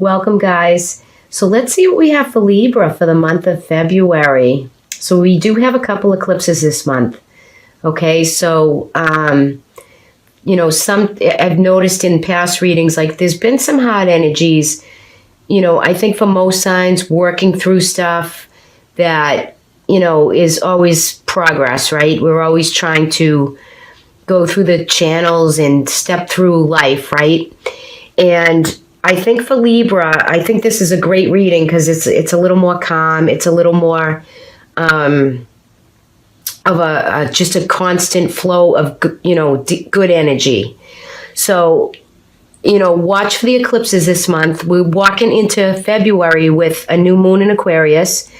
Welcome, guys. So let's see what we have for Libra for the month of February. So we do have a couple eclipses this month. Okay, so, some I've noticed in past readings, like there's been some hard energies, I think for most signs, working through stuff that, is always progress, right? We're always trying to go through the channels and step through life, right? And I think for Libra, I think this is a great reading because it's a little more calm. It's a little more of just a constant flow of good energy. So watch for the eclipses this month. We're walking into February with a new moon in Aquarius.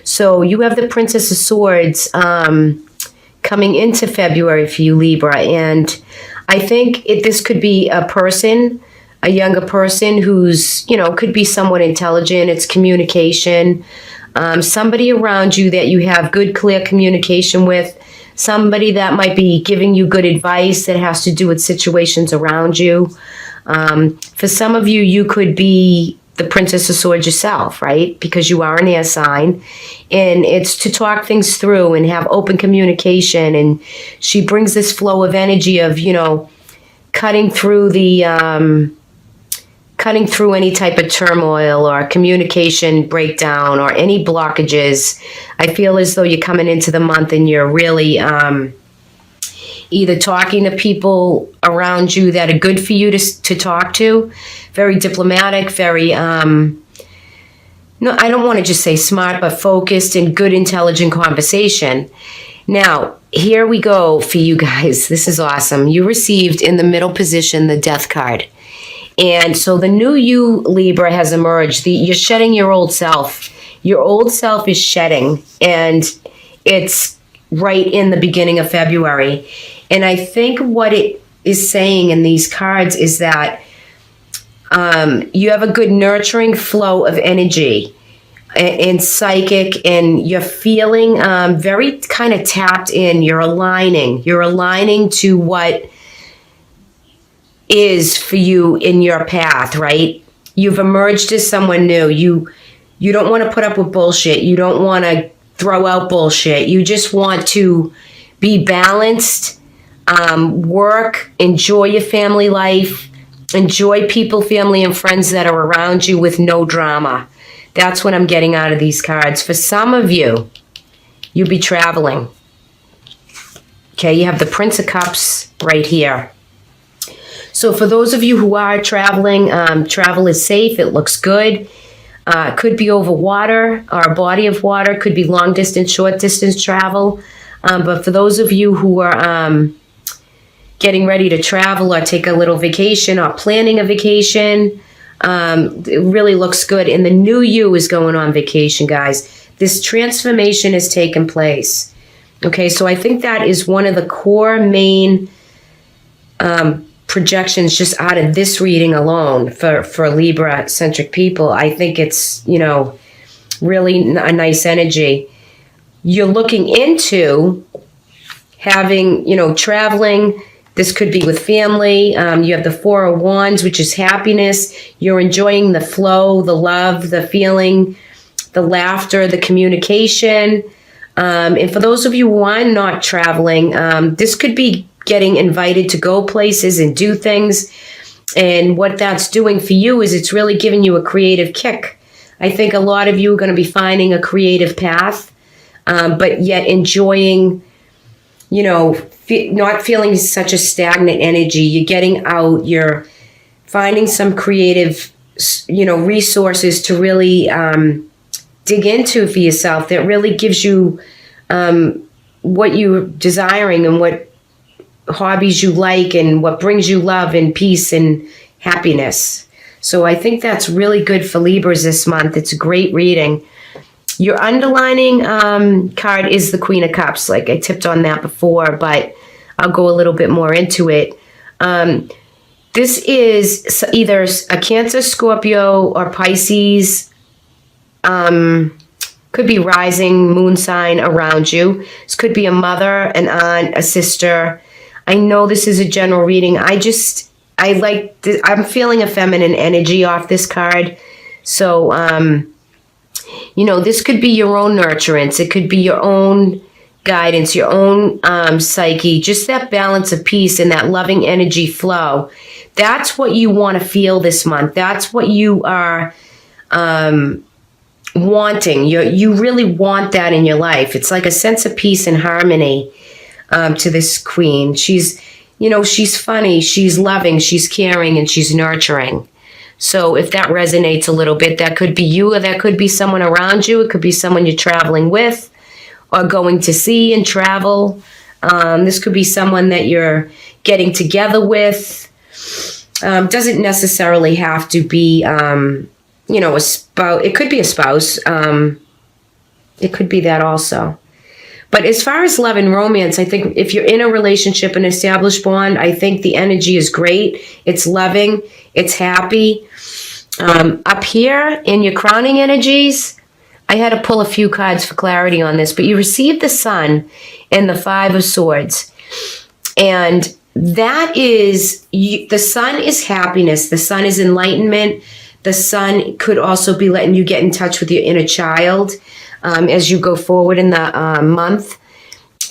So you have the Princess of Swords coming into February for you, Libra, and I think this could be a person. A younger person who's, could be somewhat intelligent. It's communication. Somebody around you that you have good, clear communication with. Somebody that might be giving you good advice that has to do with situations around you. For some of you, you could be the Princess of Swords yourself, right? Because you are an air sign. And it's to talk things through and have open communication. And she brings this flow of energy of, cutting through any type of turmoil or communication breakdown or any blockages. I feel as though you're coming into the month and you're really either talking to people around you that are good for you to talk to, very diplomatic, very, no, I don't want to just say smart, but focused and good, intelligent conversation. Now, here we go for you guys. This is awesome. You received in the middle position the Death card. And so the new you, Libra, has emerged. You're shedding your old self. Your old self is shedding, and it's right in the beginning of February. And I think what it is saying in these cards is that you have a good nurturing flow of energy and psychic, and you're feeling very kind of tapped in. You're aligning to what is for you in your path, right? You've emerged as someone new. You don't want to put up with bullshit. You don't want to throw out bullshit. You just want to be balanced, work, enjoy your family life, enjoy people, family, and friends that are around you with no drama. That's what I'm getting out of these cards. For some of you, you'll be traveling. Okay, you have the Prince of Cups right here. So for those of you who are traveling, travel is safe. It looks good. Could be over water or a body of water. Could be long distance, short distance travel. But for those of you who are getting ready to travel or take a little vacation or planning a vacation, it really looks good. And the new you is going on vacation, guys. This transformation has taken place. Okay, so I think that is one of the core main projections just out of this reading alone for Libra-centric people. I think it's, really a nice energy. You're looking into having, traveling. This could be with family. You have the Four of Wands, which is happiness. You're enjoying the flow, the love, the feeling, the laughter, the communication. And for those of you who are not traveling, this could be getting invited to go places and do things. And what that's doing for you is it's really giving you a creative kick. I think a lot of you are going to be finding a creative path, but yet enjoying, not feeling such a stagnant energy. You're getting out, you're finding some creative, resources to really dig into for yourself that really gives you what you're desiring and what hobbies you like and what brings you love and peace and happiness. So I think that's really good for Libras this month. It's a great reading. Your underlining card is the Queen of Cups. Like I tipped on that before, but I'll go a little bit more into it. This is either a Cancer, Scorpio, or Pisces. Could be rising moon sign around you. This could be a mother, an aunt, a sister. I know this is a general reading. I I'm feeling a feminine energy off this card. So, this could be your own nurturance. It could be your own guidance, your own psyche, just that balance of peace and that loving energy flow. That's what you want to feel this month. That's what you are wanting. You really want that in your life. It's like a sense of peace and harmony to this queen. She's funny, she's loving, she's caring, and she's nurturing. So if that resonates a little bit, that could be you, or that could be someone around you. It could be someone you're traveling with or going to see and travel. This could be someone that you're getting together with. Doesn't necessarily have to be, a spouse. It could be a spouse. It could be that also. But as far as love and romance, I think if you're in a relationship, an established bond, I think the energy is great. It's loving. It's happy. Up here in your crowning energies, I had to pull a few cards for clarity on this, but you received the Sun and the Five of Swords. And that is, the Sun is happiness. The Sun is enlightenment. The Sun could also be letting you get in touch with your inner child as you go forward in the month.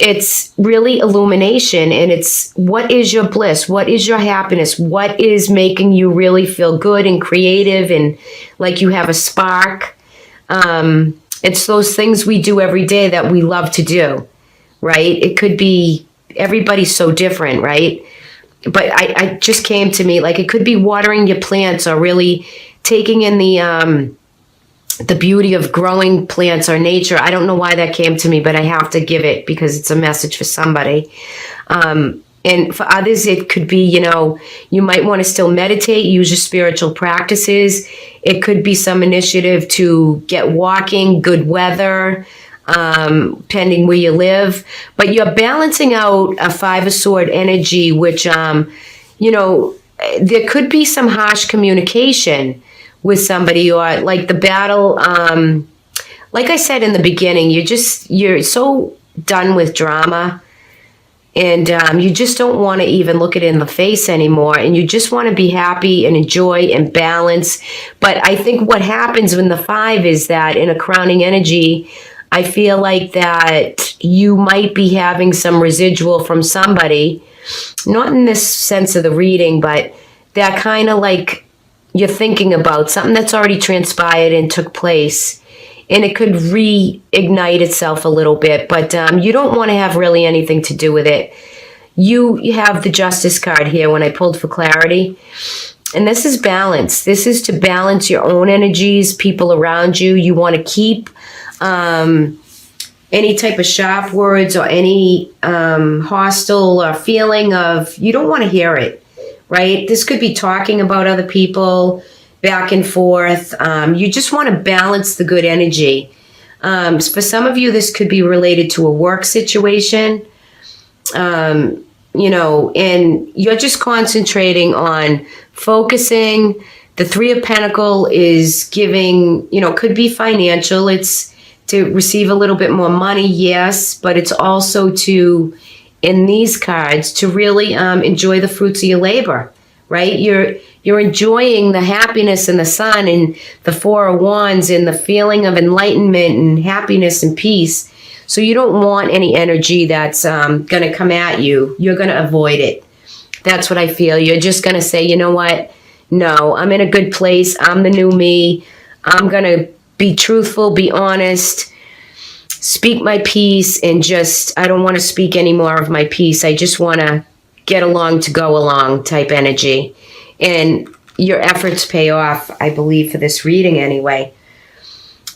It's really illumination, and it's what is your bliss? What is your happiness? What is making you really feel good and creative and like you have a spark? It's those things we do every day that we love to do, right? It could be, everybody's so different, right? But I just came to me, like it could be watering your plants or really taking in the beauty of growing plants or nature. I don't know why that came to me, but I have to give it because it's a message for somebody. And for others, it could be, you might want to still meditate, use your spiritual practices. It could be some initiative to get walking, good weather, pending where you live. But you're balancing out a Five of Sword energy, which, there could be some harsh communication with somebody, or like the battle. Like I said in the beginning, you're so done with drama, and you just don't want to even look it in the face anymore, and you just want to be happy and enjoy and balance. But I think what happens when the Five is that in a crowning energy, I feel like that you might be having some residual from somebody, not in this sense of the reading, but that kind of like you're thinking about something that's already transpired and took place, and it could reignite itself a little bit, but you don't want to have really anything to do with it. You have the Justice card here when I pulled for clarity, and this is balance. This is to balance your own energies, people around you. You want to keep any type of sharp words or any hostile or feeling of, you don't want to hear it. Right? This could be talking about other people back and forth. You just want to balance the good energy. For some of you, this could be related to a work situation, and you're just concentrating on focusing. The Three of Pentacles is giving, could be financial. It's to receive a little bit more money, yes, but it's also to, in these cards, to really enjoy the fruits of your labor, right? You're enjoying the happiness and the Sun and the Four of Wands and the feeling of enlightenment and happiness and peace. So you don't want any energy that's going to come at you. You're going to avoid it. That's what I feel. You're just going to say, you know what? No, I'm in a good place. I'm the new me. I'm going to be truthful, be honest, speak my piece, and just, I don't want to speak any more of my piece. I just want to get along to go along type energy. And your efforts pay off, I believe, for this reading anyway.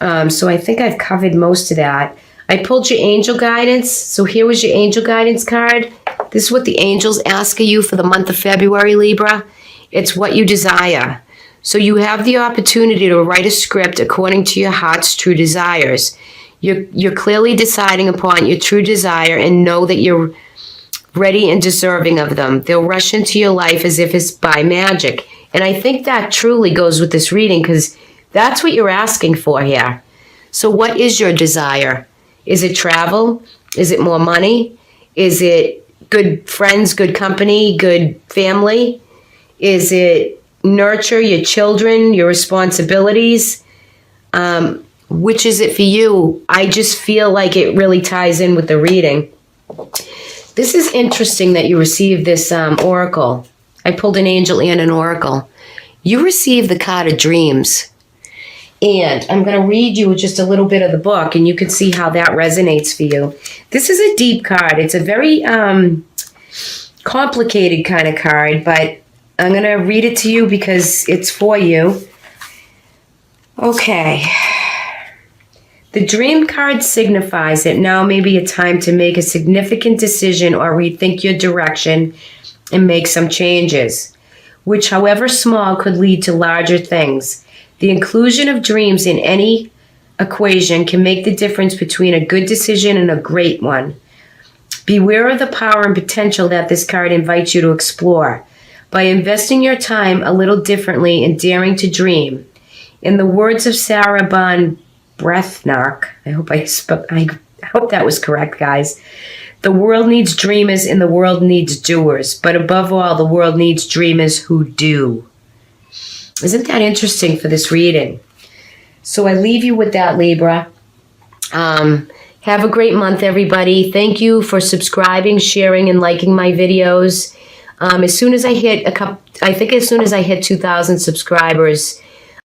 So I think I've covered most of that. I pulled your angel guidance. So here was your angel guidance card. This is what the angels ask of you for the month of February, Libra. It's what you desire. So you have the opportunity to write a script according to your heart's true desires. You're clearly deciding upon your true desire and know that you're ready and deserving of them. They'll rush into your life as if it's by magic. And I think that truly goes with this reading because that's what you're asking for here. So what is your desire? Is it travel? Is it more money? Is it good friends, good company, good family? Is it nurture your children, your responsibilities? Which is it for you? I just feel like it really ties in with the reading. This is interesting that you received this oracle. I pulled an angel and an oracle. You received the card of dreams. And I'm going to read you just a little bit of the book, and you can see how that resonates for you. This is a deep card. It's a very complicated kind of card, but I'm going to read it to you because it's for you. Okay. The dream card signifies that now may be a time to make a significant decision or rethink your direction and make some changes, which, however small, could lead to larger things. The inclusion of dreams in any equation can make the difference between a good decision and a great one. Beware of the power and potential that this card invites you to explore. By investing your time a little differently and daring to dream, in the words of Sarah Bon Breathnach, I hope that was correct, guys. The world needs dreamers and the world needs doers, but above all, the world needs dreamers who do. Isn't that interesting for this reading? So I leave you with that, Libra. Have a great month, everybody. Thank you for subscribing, sharing, and liking my videos. As soon as I hit 2,000 subscribers,